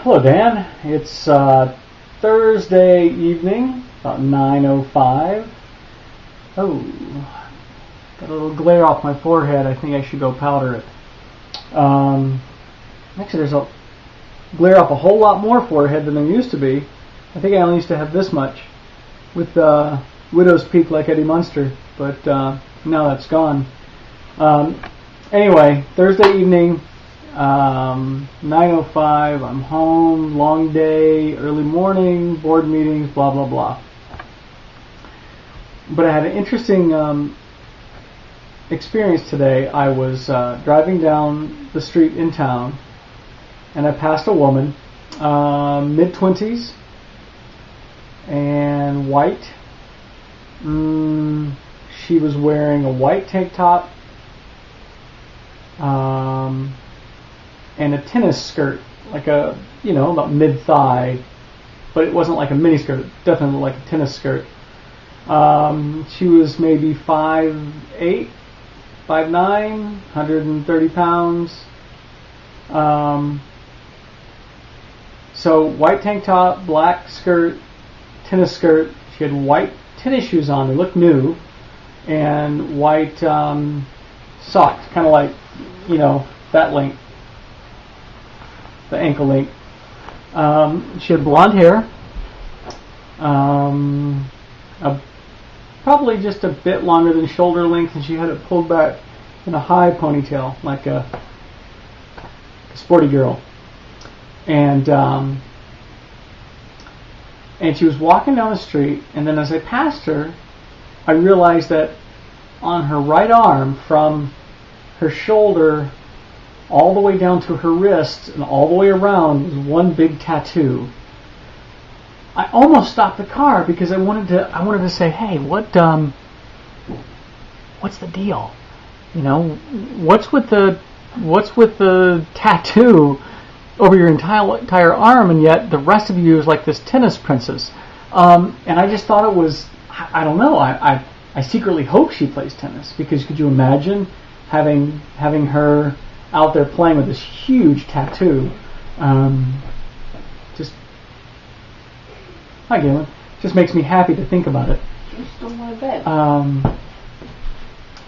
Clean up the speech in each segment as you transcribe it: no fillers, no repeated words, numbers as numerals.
Hello, Dan. It's Thursday evening, about 9:05. Oh, got a little glare off my forehead. I think I should go powder it. Actually, there's a glare off a whole lot more forehead than there used to be. I think I only used to have this much with widow's peak like Eddie Munster, but now that's gone. Anyway, Thursday evening, 9:05, I'm home, long day, early morning, board meetings, blah, blah, blah. But I had an interesting experience today. I was driving down the street in town, and I passed a woman, mid-20s, and white. She was wearing a white tank top, and a tennis skirt, like a, about mid-thigh, but it wasn't like a mini skirt, definitely like a tennis skirt. She was maybe 5'8", 5'9", 130 pounds. So white tank top, black skirt, tennis skirt. She had white tennis shoes on, they looked new, and white socks, kind of like, that length, the ankle length. She had blonde hair, probably just a bit longer than shoulder length, and she had it pulled back in a high ponytail, like a sporty girl. And she was walking down the street, and then as I passed her, I realized that on her right arm, from her shoulder all the way down to her wrist and all the way around, was one big tattoo. I almost stopped the car because I wanted to say, hey, what's the deal? What's with the tattoo over your entire arm, and yet the rest of you is like this tennis princess. And I just thought it was, I don't know, I secretly hope she plays tennis, because could you imagine having her out there playing with this huge tattoo? Hi Galen. Just makes me happy to think about it. You stole my bed.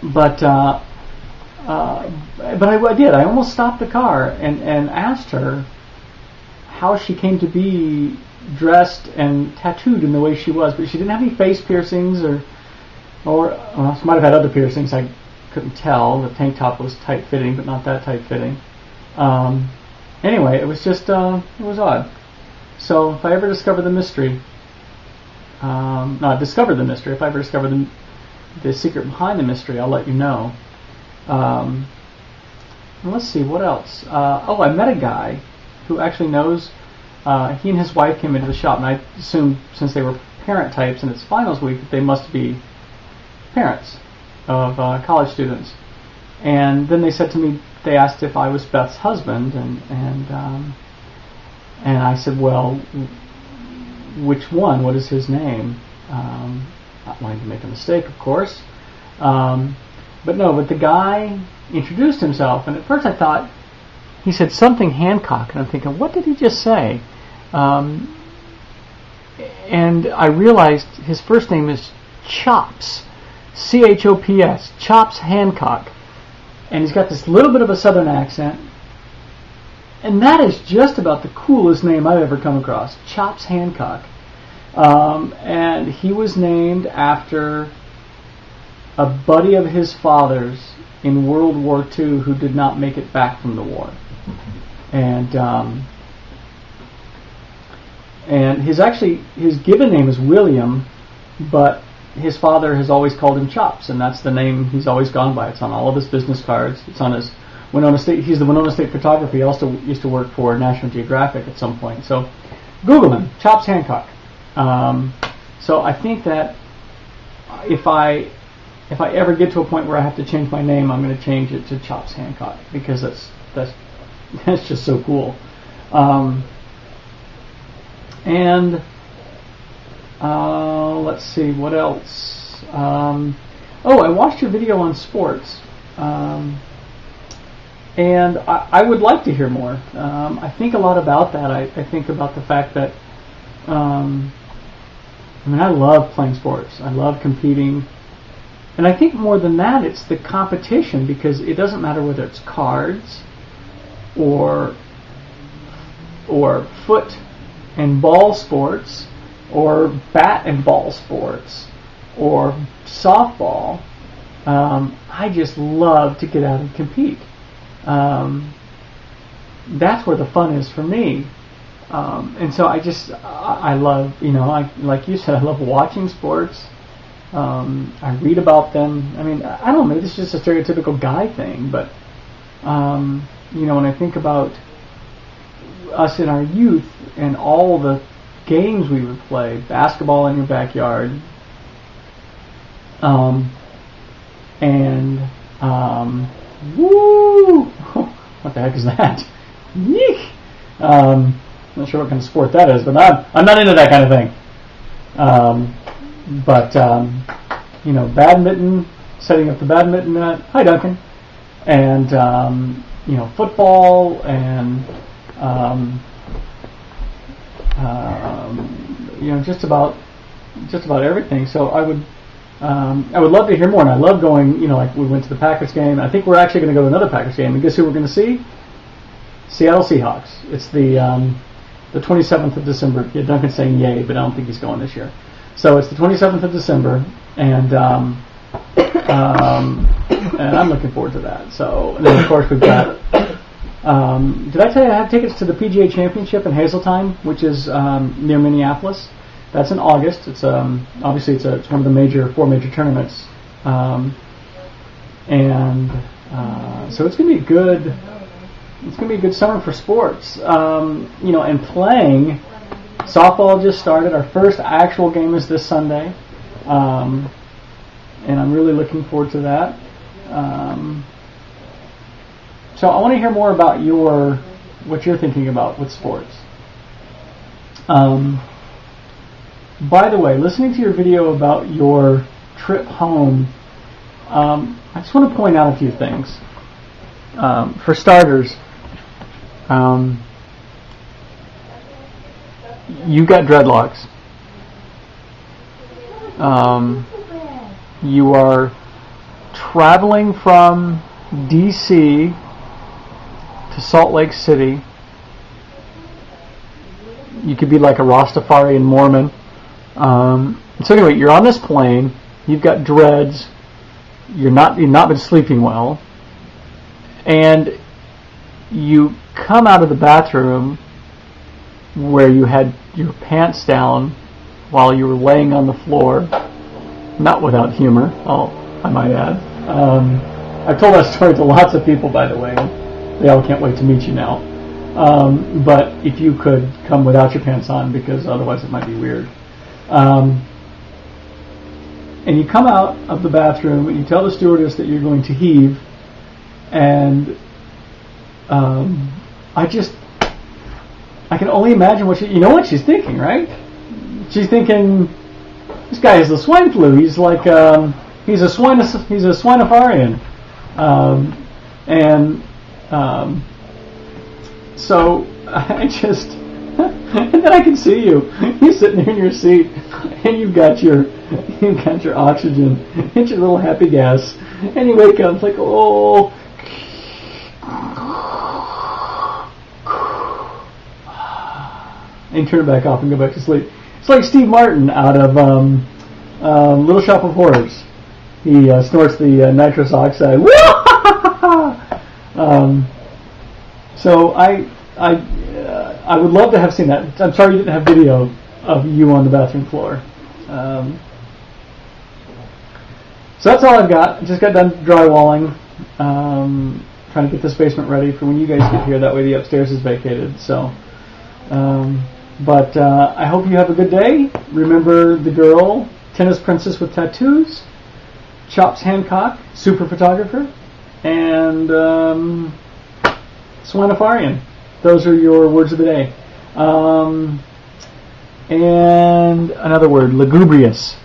But I did. I almost stopped the car and asked her how she came to be dressed and tattooed in the way she was. But she didn't have any face piercings or she might have had other piercings. I couldn't tell. The tank top was tight fitting, but not that tight fitting. Anyway, it was just it was odd. So if I ever discover the mystery, I've discovered the mystery. If I ever discover the secret behind the mystery, I'll let you know. Let's see, what else? I met a guy who actually knows. He and his wife came into the shop, and I assumed since they were parent types and it's finals week that they must be parents of college students. And then they said to me, they asked if I was Beth's husband, and I said, well, which one? What is his name? Not wanting to make a mistake, of course. But the guy introduced himself, and at first I thought he said something Hancock, and I'm thinking, what did he just say? And I realized his first name is Chops, C-H-O-P-S, Chops Hancock, and he's got this little bit of a southern accent, and that is just about the coolest name I've ever come across, Chops Hancock. And he was named after a buddy of his father's in World War II who did not make it back from the war. And his given name is William, but his father has always called him Chops, and that's the name he's always gone by. It's on all of his business cards. It's on his Winona State. He's the Winona State photographer. He also used to work for National Geographic at some point. So Google him, Chops Hancock. So I think that if I ever get to a point where I have to change my name, I'm going to change it to Chops Hancock, because that's just so cool. Let's see, what else? I watched your video on sports. And I would like to hear more. I think a lot about that. I think about the fact that, I love playing sports. I love competing. And I think more than that, it's the competition, because it doesn't matter whether it's cards or foot and ball sports or bat and ball sports or softball. I just love to get out and compete. That's where the fun is for me. And so I love, like you said, I love watching sports. I read about them. I mean, I don't know, maybe this is just a stereotypical guy thing, but, when I think about us in our youth and all the games we would play, basketball in your backyard, woo! What the heck is that? Yeek! Not sure what kind of sport that is, but I'm not into that kind of thing. Badminton, setting up the badminton net. Hi, Duncan. And football and just about everything. So I would love to hear more, and I love going. Like we went to the Packers game. I think we're actually going to go to another Packers game, and guess who we're going to see? Seattle Seahawks. It's the 27th of December. Yeah, Duncan's saying yay, but I don't think he's going this year. So it's the 27th of December, and I'm looking forward to that. So and then of course we've got. Did I tell you I have tickets to the PGA Championship in Hazeltine, which is near Minneapolis? That's in August. It's obviously it's one of the four major tournaments, so it's going to be good. It's going to be a good summer for sports. And playing softball just started. Our first actual game is this Sunday, and I'm really looking forward to that. So I want to hear more about what you're thinking about with sports. By the way, listening to your video about your trip home, I just want to point out a few things. For starters, you got dreadlocks. You are traveling from D.C. to Salt Lake City. You could be like a Rastafarian Mormon. So anyway, you're on this plane. You've got dreads. You've not been sleeping well, and you come out of the bathroom where you had your pants down while you were laying on the floor. Not without humor, I might add. I've told that story to lots of people, by the way. They all can't wait to meet you now. But if you could come without your pants on, because otherwise it might be weird. And you come out of the bathroom and you tell the stewardess that you're going to heave, and I can only imagine what what she's thinking, right? She's thinking, this guy has the swine flu. He's like he's a swinefarian, so I just and then I can see you. You're sitting there in your seat, and you've got your oxygen, and your little happy gas, and you wake up. It's like, oh. And turn it back off and go back to sleep. It's like Steve Martin out of Little Shop of Horrors. He snorts the nitrous oxide. So I would love to have seen that. I'm sorry you didn't have video of you on the bathroom floor. So that's all I've got. Just got done drywalling. Trying to get this basement ready for when you guys get here. That way the upstairs is vacated. So. But I hope you have a good day. Remember the girl, tennis princess with tattoos, Chops Hancock, super photographer, and swinefarian. Those are your words of the day. And another word, lugubrious.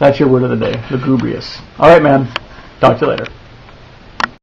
That's your word of the day, lugubrious. All right, man. Talk to you later.